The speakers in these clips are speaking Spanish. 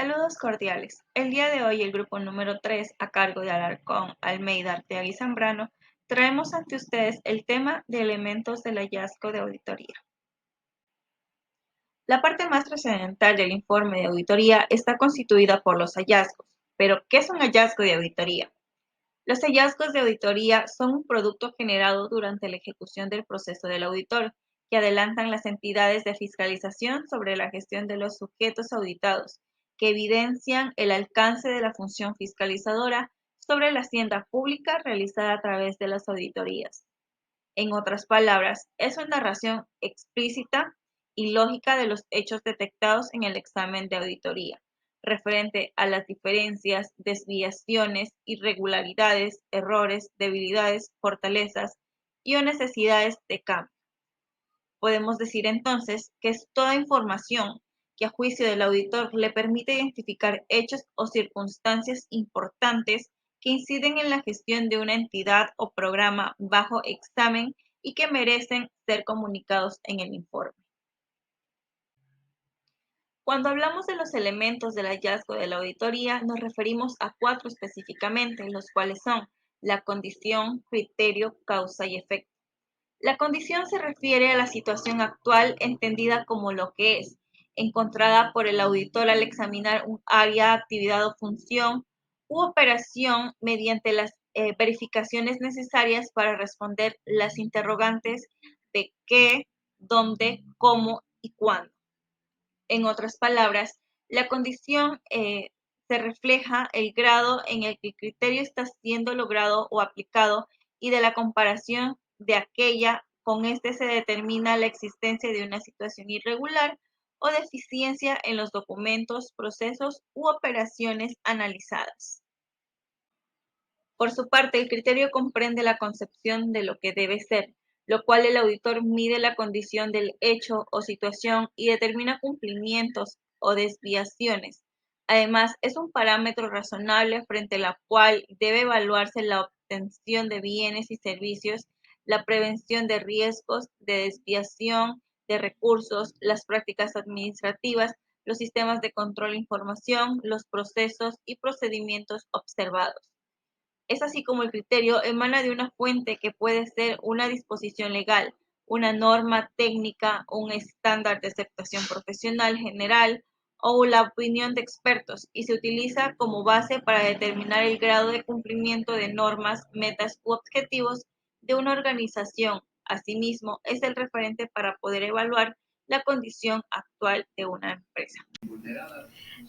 Saludos cordiales. El día de hoy el grupo número 3, a cargo de Alarcón, Almeida, Arteaga y Zambrano, traemos ante ustedes el tema de elementos del hallazgo de auditoría. La parte más trascendental del informe de auditoría está constituida por los hallazgos. Pero, ¿qué es un hallazgo de auditoría? Los hallazgos de auditoría son un producto generado durante la ejecución del proceso del auditor, que adelantan las entidades de fiscalización sobre la gestión de los sujetos auditados, que evidencian el alcance de la función fiscalizadora sobre la hacienda pública realizada a través de las auditorías. En otras palabras, es una narración explícita y lógica de los hechos detectados en el examen de auditoría, referente a las diferencias, desviaciones, irregularidades, errores, debilidades, fortalezas y o necesidades de cambio. Podemos decir entonces que es toda información que a juicio del auditor le permite identificar hechos o circunstancias importantes que inciden en la gestión de una entidad o programa bajo examen y que merecen ser comunicados en el informe. Cuando hablamos de los elementos del hallazgo de la auditoría, nos referimos a 4 específicamente, los cuales son la condición, criterio, causa y efecto. La condición se refiere a la situación actual entendida como lo que es, encontrada por el auditor al examinar un área, actividad o función u operación mediante las verificaciones necesarias para responder las interrogantes de qué, dónde, cómo y cuándo. En otras palabras, la condición se refleja el grado en el que el criterio está siendo logrado o aplicado y de la comparación de aquella con este se determina la existencia de una situación irregular o deficiencia en los documentos, procesos u operaciones analizadas. Por su parte, el criterio comprende la concepción de lo que debe ser, lo cual el auditor mide la condición del hecho o situación y determina cumplimientos o desviaciones. Además, es un parámetro razonable frente al cual debe evaluarse la obtención de bienes y servicios, la prevención de riesgos de desviación de recursos, las prácticas administrativas, los sistemas de control de información, los procesos y procedimientos observados. Es así como el criterio emana de una fuente que puede ser una disposición legal, una norma técnica, un estándar de aceptación profesional general o la opinión de expertos y se utiliza como base para determinar el grado de cumplimiento de normas, metas u objetivos de una organización. Asimismo, es el referente para poder evaluar la condición actual de una empresa.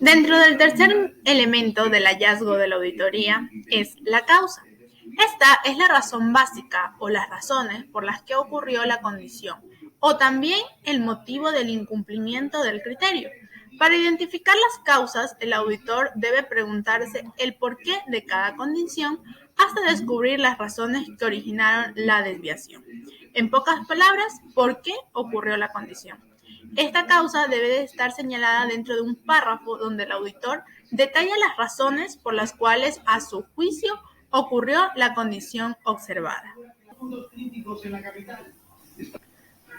Dentro del tercer elemento del hallazgo de la auditoría es la causa. Esta es la razón básica o las razones por las que ocurrió la condición o también el motivo del incumplimiento del criterio. Para identificar las causas, el auditor debe preguntarse el porqué de cada condición hasta descubrir las razones que originaron la desviación. En pocas palabras, ¿por qué ocurrió la condición? Esta causa debe de estar señalada dentro de un párrafo donde el auditor detalla las razones por las cuales, a su juicio, ocurrió la condición observada.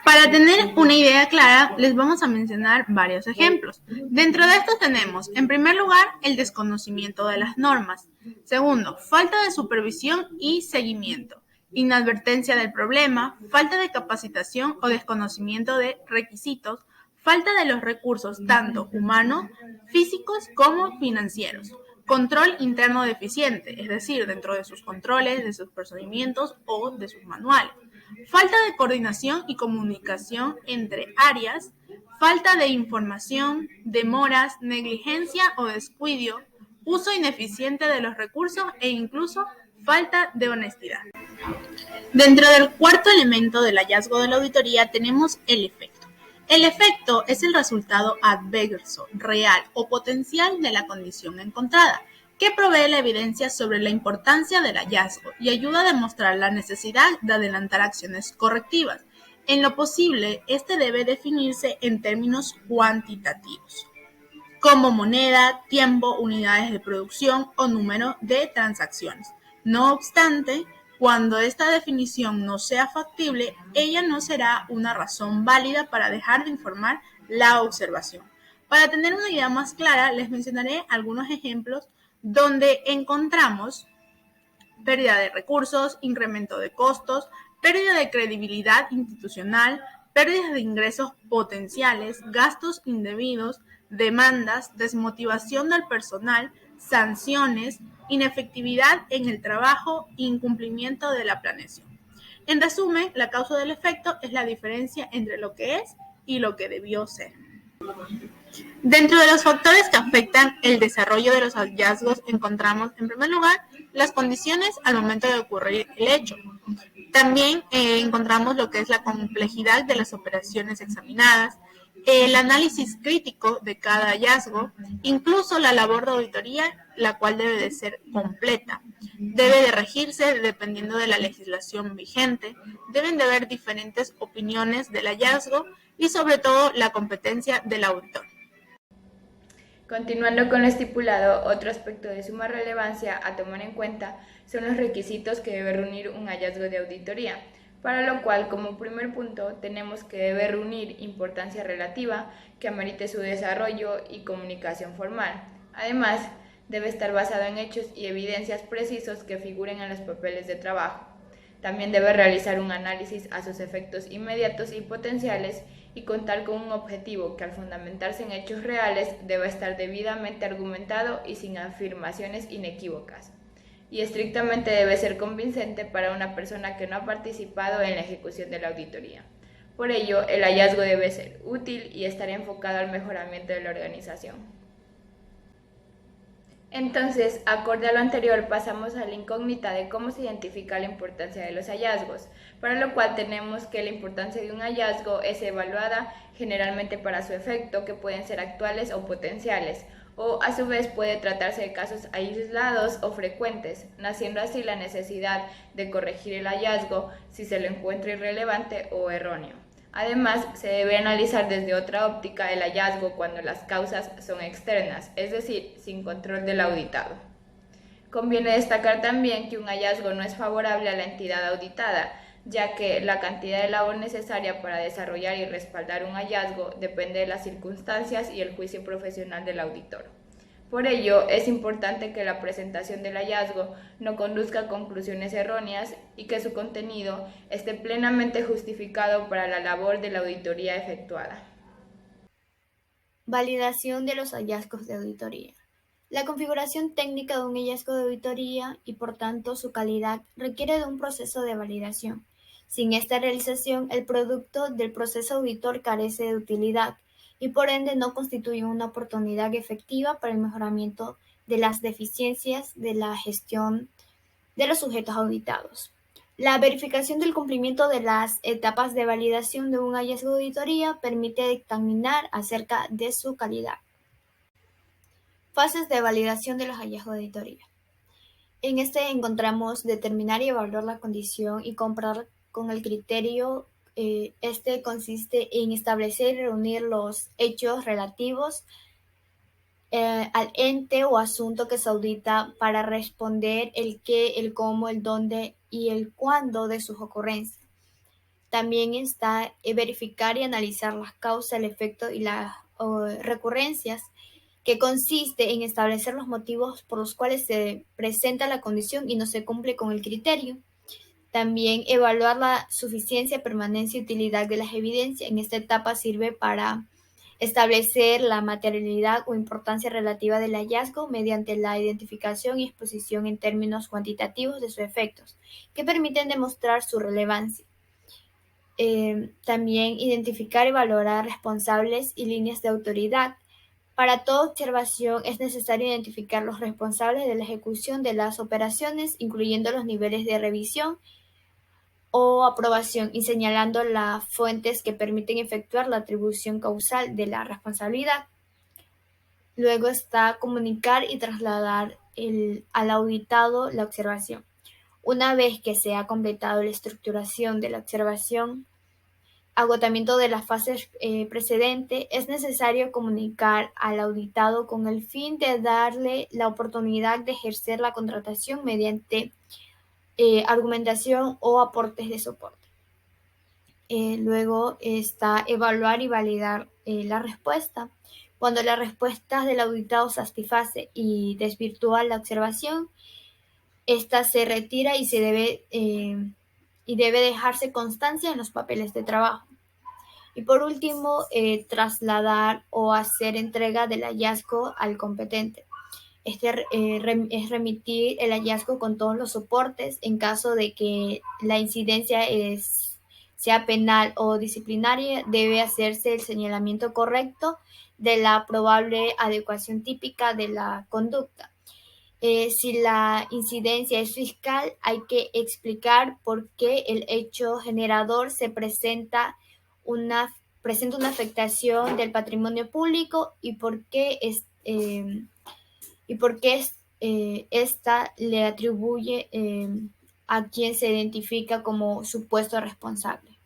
Para tener una idea clara, les vamos a mencionar varios ejemplos. Dentro de estos tenemos, en primer lugar, el desconocimiento de las normas. Segundo, falta de supervisión y seguimiento. Inadvertencia del problema, falta de capacitación o desconocimiento de requisitos, falta de los recursos tanto humanos, físicos como financieros. Control interno deficiente, es decir, dentro de sus controles, de sus procedimientos o de sus manuales. Falta de coordinación y comunicación entre áreas, falta de información, demoras, negligencia o descuido, uso ineficiente de los recursos e incluso falta de honestidad. Dentro del cuarto elemento del hallazgo de la auditoría tenemos el efecto. El efecto es el resultado adverso, real o potencial de la condición encontrada, que provee la evidencia sobre la importancia del hallazgo y ayuda a demostrar la necesidad de adelantar acciones correctivas. En lo posible, este debe definirse en términos cuantitativos, como moneda, tiempo, unidades de producción o número de transacciones. No obstante, cuando esta definición no sea factible, ella no será una razón válida para dejar de informar la observación. Para tener una idea más clara, les mencionaré algunos ejemplos donde encontramos pérdida de recursos, incremento de costos, pérdida de credibilidad institucional, pérdidas de ingresos potenciales, gastos indebidos, demandas, desmotivación del personal, sanciones, inefectividad en el trabajo, incumplimiento de la planeación. En resumen, la causa del efecto es la diferencia entre lo que es y lo que debió ser. Dentro de los factores que afectan el desarrollo de los hallazgos encontramos, en primer lugar, las condiciones al momento de ocurrir el hecho. También encontramos lo que es la complejidad de las operaciones examinadas, el análisis crítico de cada hallazgo, incluso la labor de auditoría, la cual debe de ser completa. Debe de regirse dependiendo de la legislación vigente, deben de haber diferentes opiniones del hallazgo y sobre todo la competencia del auditor. Continuando con lo estipulado, otro aspecto de suma relevancia a tomar en cuenta son los requisitos que debe reunir un hallazgo de auditoría, para lo cual, como primer punto, tenemos que debe reunir importancia relativa que amerite su desarrollo y comunicación formal. Además, debe estar basado en hechos y evidencias precisos que figuren en los papeles de trabajo. También debe realizar un análisis a sus efectos inmediatos y potenciales y contar con un objetivo que al fundamentarse en hechos reales debe estar debidamente argumentado y sin afirmaciones inequívocas. Y estrictamente debe ser convincente para una persona que no ha participado en la ejecución de la auditoría. Por ello, el hallazgo debe ser útil y estar enfocado al mejoramiento de la organización. Entonces, acorde a lo anterior, pasamos a la incógnita de cómo se identifica la importancia de los hallazgos, para lo cual tenemos que la importancia de un hallazgo es evaluada generalmente para su efecto, que pueden ser actuales o potenciales, o a su vez puede tratarse de casos aislados o frecuentes, naciendo así la necesidad de corregir el hallazgo si se lo encuentra irrelevante o erróneo. Además, se debe analizar desde otra óptica el hallazgo cuando las causas son externas, es decir, sin control del auditado. Conviene destacar también que un hallazgo no es favorable a la entidad auditada, ya que la cantidad de labor necesaria para desarrollar y respaldar un hallazgo depende de las circunstancias y el juicio profesional del auditor. Por ello, es importante que la presentación del hallazgo no conduzca a conclusiones erróneas y que su contenido esté plenamente justificado para la labor de la auditoría efectuada. Validación de los hallazgos de auditoría. La configuración técnica de un hallazgo de auditoría y por tanto su calidad requiere de un proceso de validación. Sin esta realización, el producto del proceso auditor carece de utilidad y por ende no constituye una oportunidad efectiva para el mejoramiento de las deficiencias de la gestión de los sujetos auditados. La verificación del cumplimiento de las etapas de validación de un hallazgo de auditoría permite dictaminar acerca de su calidad. Fases de validación de los hallazgos de auditoría. En este encontramos determinar y evaluar la condición y comparar con el criterio. Este consiste en establecer y reunir los hechos relativos al ente o asunto que se audita para responder el qué, el cómo, el dónde y el cuándo de sus ocurrencias. También está verificar y analizar las causas, el efecto y las recurrencias, que consiste en establecer los motivos por los cuales se presenta la condición y no se cumple con el criterio. También evaluar la suficiencia, permanencia y utilidad de las evidencias. En esta etapa sirve para establecer la materialidad o importancia relativa del hallazgo mediante la identificación y exposición en términos cuantitativos de sus efectos, que permiten demostrar su relevancia. También identificar y valorar responsables y líneas de autoridad. Para toda observación es necesario identificar los responsables de la ejecución de las operaciones, incluyendo los niveles de revisión o aprobación y señalando las fuentes que permiten efectuar la atribución causal de la responsabilidad. Luego está comunicar y trasladar al auditado la observación. Una vez que se ha completado la estructuración de la observación, agotamiento de la fase precedente, es necesario comunicar al auditado con el fin de darle la oportunidad de ejercer la contratación mediante argumentación o aportes de soporte. Luego está evaluar y validar la respuesta. Cuando las respuestas del auditado satisface y desvirtúa la observación, esta se retira y debe dejarse constancia en los papeles de trabajo. Y por último, trasladar o hacer entrega del hallazgo al competente. Es remitir el hallazgo con todos los soportes en caso de que la incidencia sea penal o disciplinaria. Debe hacerse el señalamiento correcto de la probable adecuación típica de la conducta. Si la incidencia es fiscal, hay que explicar por qué el hecho generador presenta una afectación del patrimonio público y por qué esta le atribuye a quien se identifica como supuesto responsable.